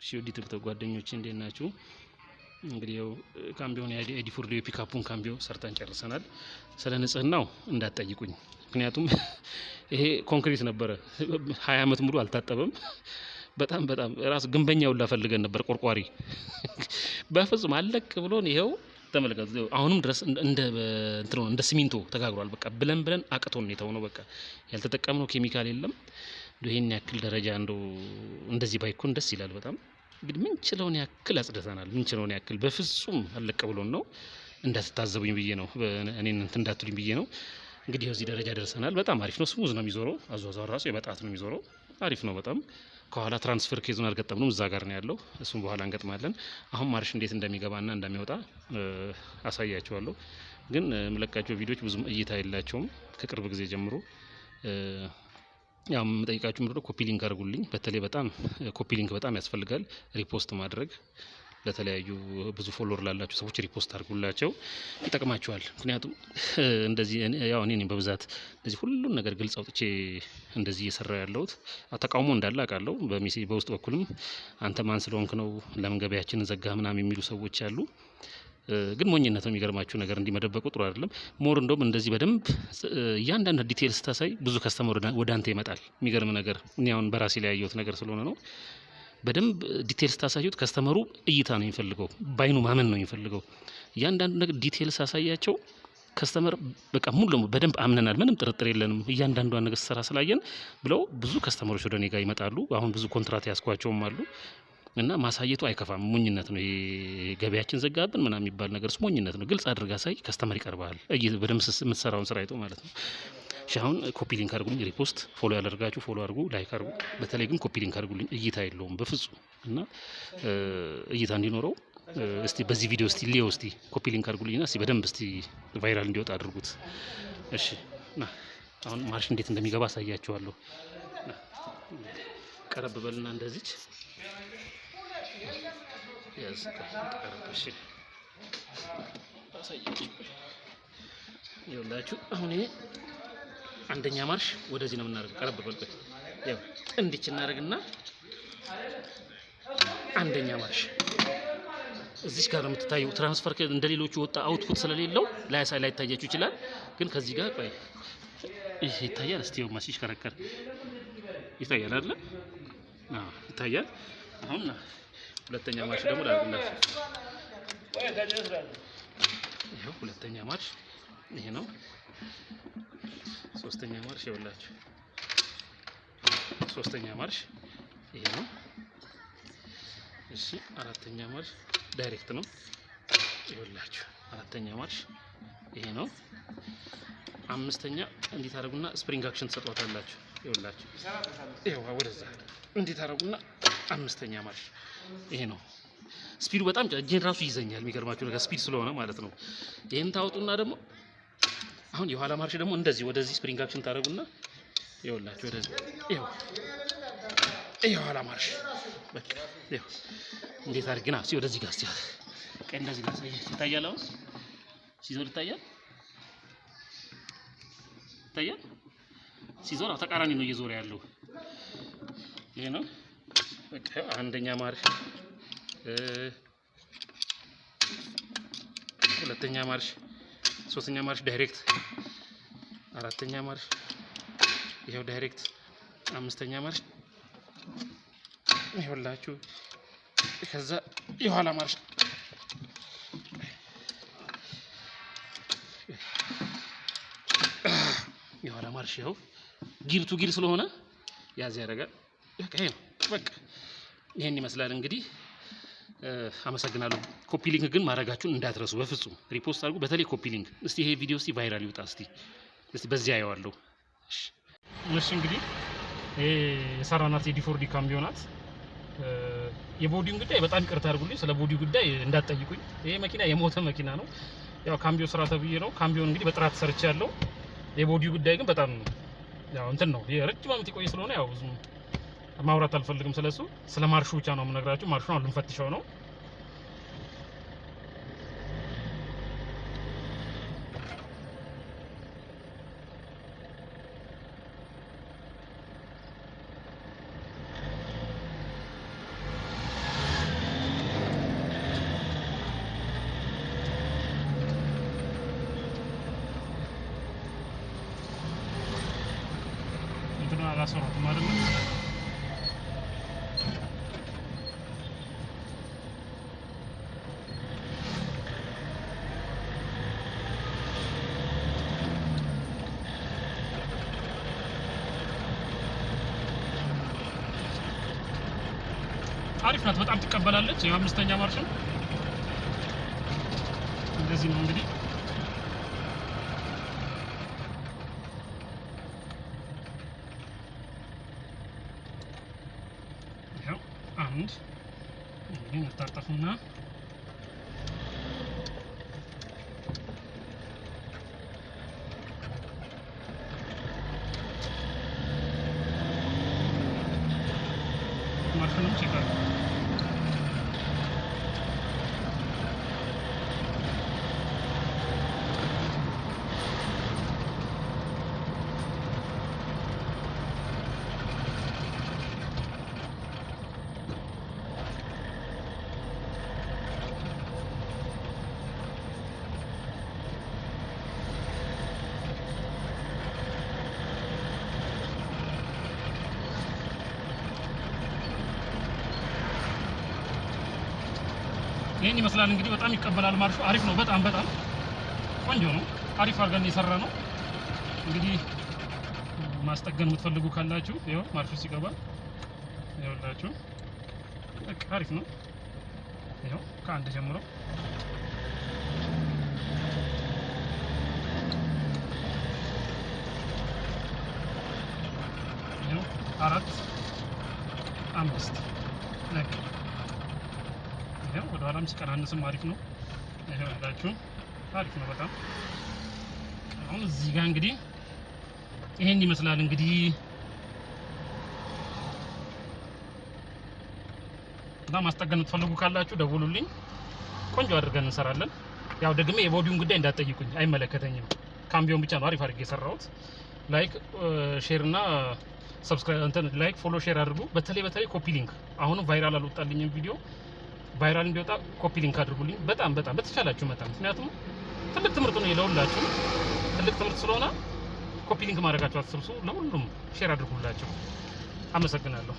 እሺ ወዲት ጓደኞቼ እንዴት ናችሁ? እንግዲህ ያው ካምቢዮን አይዲ ፎር ዲ ፒካፑን ካምቢዮ ሰርተን ጨርሰናል። ስለ ንጽህናው እንዳትጠይቁኝ፣ ምክንያቱም ይሄ ኮንክሪት ነበረ 20 አመት ሙሉ አልታጠበም። በጣም ራስ ግንበኛውን ላፈልገን ነበር ቆርቋሪ በፍጹም አለቅ ብሎን ይሄው ተመልከቱ። አሁንም ድረስ እንደ ሲሚንቶ ተጋግሯል። በቃ ብለን አቅቶን ነው በቃ ያልተጠቀምነው ኬሚካል የለም። ይሄን ያክል ደረጃ እንደዚህ ባይኮን ደስ ይላል በጣም። እንግዲህ ምን ችለውን ያክል አጽድተናል። ምን ችለውን ያክል በፍጹም አለቀ ብሎን ነው። እንዳትታዘቡኝ ብዬ ነው፣ እኔን እንዳትሉኝ ብዬ ነው። እንግዲህ እዚህ ደረጃ ደርሰናል። በጣም አሪፍ ነው። ስሙዝ ነው የሚዞረው። አዟዟር ራሱ የበጣት ነው የሚዞረው። አሪፍ ነው በጣም። ከኋላ ትራንስፈር ኬዙን አልገጠምንም፣ እዛ ጋር ነው ያለው። እሱም በኋላ እንገጥማለን። አሁን ማርሽ እንዴት እንደሚገባና እንደሚወጣ አሳያችኋለሁ። ግን የምለቃቸው ቪዲዮዎች ብዙም እይታ የላቸውም ከቅርብ ጊዜ ጀምሮ። ያው የምጠይቃችሁ ምንድነው ኮፒ ሊንክ አድርጉልኝ። በተለይ በጣም ኮፒ ሊንክ በጣም ያስፈልጋል። ሪፖስት ማድረግ ለተለያዩ ብዙ ፎሎወር ላላችሁ ሰዎች ሪፖስት አድርጉላቸው፣ ይጠቅማቸዋል። ምክንያቱም እንደዚህ ያው እኔ በብዛት እንደዚህ ሁሉን ነገር ግልጽ አውጥቼ እንደዚህ እየሰራው ያለሁት። ተቃውሞ እንዳለ አውቃለሁ። በሜሴጅ በውስጥ በኩልም አንተ ማን ስለሆንክ ነው ለምን ገበያችንን ዘጋህ ምናምን የሚሉ ሰዎች አሉ። ግን ሞኝነት ነው። የሚገርማችሁ ነገር እንዲመደበቁ ጥሩ አይደለም። ሞር እንደውም እንደዚህ በደንብ እያንዳንዱ ዲቴል ስታሳይ ብዙ ከስተመር ወደ አንተ ይመጣል። የሚገርም ነገር እኔ አሁን በራሴ ላይ ያየሁት ነገር ስለሆነ ነው። በደንብ ዲቴል ስታሳዩት ከስተመሩ እይታ ነው የሚፈልገው፣ ባይኑ ማመን ነው የሚፈልገው። እያንዳንዱ ነገር ዲቴል ሳሳያቸው ከስተመር በቃ ሙሉ ለሙሉ በደንብ አምነናል፣ ምንም ጥርጥር የለንም እያንዳንዷን ነገር ስራ ስላየን ብለው ብዙ ከስተመሮች ወደ እኔ ጋር ይመጣሉ። አሁን ብዙ ኮንትራት ያስኳቸውም አሉ። እና ማሳየቱ አይከፋም። ሞኝነት ነው። ገበያችን ዘጋብን ምናምን የሚባል ነገር ሞኝነት ነው። ግልጽ አድርጋ ሳይ ከስተመር ይቀርባል። በደንብ የምትሰራውን ስራ አይቶ ማለት ነው። እሺ አሁን ኮፒ ሊንክ አድርጉልኝ፣ ሪፖስት ፎሎ ያደርጋችሁ ፎሎ አድርጉ፣ ላይክ አድርጉ። በተለይ ግን ኮፒ ሊንክ አድርጉልኝ፣ እይታ የለውም በፍጹም። እና እይታ እንዲኖረው እስቲ በዚህ ቪዲዮ እስቲ ሊዮ እስቲ ኮፒ ሊንክ አድርጉልኝና እስቲ በደንብ እስቲ ቫይራል እንዲወጣ አድርጉት። እሺ ና አሁን ማርሽ እንዴት እንደሚገባ አሳያችኋለሁ። ቀረብ በልና እንደዚች ይኸውላችሁ አሁን ይሄ አንደኛ ማርሽ ወደዚህ ነው የምናደርገው። ቀረብ በልቆይ ያው እንዲች እናደርግና አንደኛ ማርሽ እዚህ ጋር ነው የምትታየው። ትራንስፈር እንደሌሎቹ ወጣ አውትፑት ስለሌለው ላይ ታያችሁ ይችላል። ግን ከዚህ ጋር ቆይ ይሄ ይታያል። እስቲ ይኸው ማርሽ ከረከር ይታያል አይደል? ይታያል። አሁን ሁለተኛ ማርሽ ደግሞ ላድርግላችሁ። ይሄው ሁለተኛ ማርሽ ይሄ ነው። ሶስተኛ ማርሽ ይኸውላችሁ፣ ሶስተኛ ማርሽ ይሄ ነው። እሺ አራተኛ ማርሽ ዳይሬክት ነው ይኸውላችሁ፣ አራተኛ ማርሽ ይሄ ነው። አምስተኛ እንዴት አደረጉና ስፕሪንግ አክሽን ተሰጥቷታላችሁ። ይኸውላችሁ ይሄው ወደዛ እንዴት አደረጉና አምስተኛ ማርሽ ይሄ ነው። ስፒዱ በጣም እጄን ራሱ ይዘኛል። የሚገርማችሁ ነገር ስፒድ ስለሆነ ማለት ነው። ይሄን ታወጡና ደግሞ አሁን የኋላ ማርሽ ደግሞ እንደዚህ ወደዚህ ስፕሪንግ አክሽን ታደርጉና ይኸውላችሁ ወደዚህ ይኸው የኋላ ማርሽ በቃ ይኸው እንዴት አድርግና እስኪ ወደዚህ ጋር እስኪ ቀይ እንደዚህ ጋር ይታያል። አሁን ሲዞር ይታያል። ሲዞር ተቃራኒ ነው እየዞረ ያለው። ይሄ ነው በቃ አንደኛ ማርሽ፣ ሁለተኛ ማርሽ፣ ሶስተኛ ማርሽ ዳይሬክት፣ አራተኛ ማርሽ ይሄው ዳይሬክት፣ አምስተኛ ማርሽ ይኸውላችሁ፣ ከዛ የኋላ ማርሽ የኋላ ማርሽ ይኸው ጊር ቱ ጊር ስለሆነ ያዝ ያደርጋል። በቃ ይሄ ነው በቃ ይሄን ይመስላል እንግዲህ። አመሰግናለሁ። ኮፒ ሊንክ ግን ማድረጋችሁን እንዳትረሱ በፍጹም። ሪፖስት አድርጉ፣ በተለይ ኮፒ ሊንክ። እስቲ ይሄ ቪዲዮ እስቲ ቫይራል ይውጣ እስቲ በዚያ ያየዋለሁ። እሺ እንግዲህ ይሄ የሰራናት የዲ4ዲ ካምቢዮ ናት። የቦዲውን ጉዳይ በጣም ይቅርታ አድርጉልኝ። ስለ ቦዲው ጉዳይ እንዳትጠይቁኝ። ይሄ መኪና የሞተ መኪና ነው። ያው ካምቢዮ ስራ ተብዬ ነው። ካምቢዮን እንግዲህ በጥራት ሰርቻለሁ። የቦዲው ጉዳይ ግን በጣም ያው እንትን ነው። የረጅም ዓመት የቆየ ስለሆነ ያው ብዙ ማውራት አልፈልግም ስለሱ። ስለ ማርሹ ብቻ ነው የምነግራችሁ። ማርሹን አሁን ልንፈትሸው ነው። አላሰራሁትም አይደል? አሪፍ ናት፣ በጣም ትቀበላለች። ያው አምስተኛ ማርሽ ነው። እንደዚህ ነው እንግዲህ ያው አንድ እንግዲህ እንታጠፉና ማርሽንም ቼክ አድርጉ። ይሄን ይመስላል እንግዲህ በጣም ይቀበላል። ማርሹ አሪፍ ነው። በጣም ቆንጆ ነው። አሪፍ አድርገን የሰራ ነው። እንግዲህ ማስጠገን የምትፈልጉ ካላችሁ ይኸው ማርሹ ሲገባ ይኸውላችሁ በቃ አሪፍ ነው። ይኸው ከአንድ ጀምሮ ይኸው 4 5 ለቅ ወደ ኋላም ሲቀናነስም አሪፍ ነው። ይሄው ያላችሁ አሪፍ ነው በጣም። አሁን እዚህ ጋር እንግዲህ ይሄን ይመስላል እንግዲህ እና ማስጠገን የምትፈልጉ ካላችሁ ደውሉልኝ፣ ቆንጆ አድርገን እንሰራለን። ያው ደግሜ የቦዲውን ጉዳይ እንዳትጠይቁኝ፣ አይመለከተኝም። ካምቢዮን ብቻ ነው አሪፍ አድርጌ የሰራሁት። ላይክ ሼር እና ሰብስክራይብ እንትን ላይክ ፎሎ ሼር አድርጉ። በተለይ ኮፒ ሊንክ አሁንም ቫይራል አልወጣልኝም ቪዲዮ ቫይራል እንዲወጣ ኮፒ ሊንክ አድርጉልኝ። በጣም በተቻላችሁ መጠን፣ ምክንያቱም ትልቅ ትምህርት ነው ለሁላችሁ። ትልቅ ትምህርት ስለሆነ ኮፒ ሊንክ ማድረጋችሁ አትርሱ። ለሁሉም ሼር አድርጉላችሁ። አመሰግናለሁ።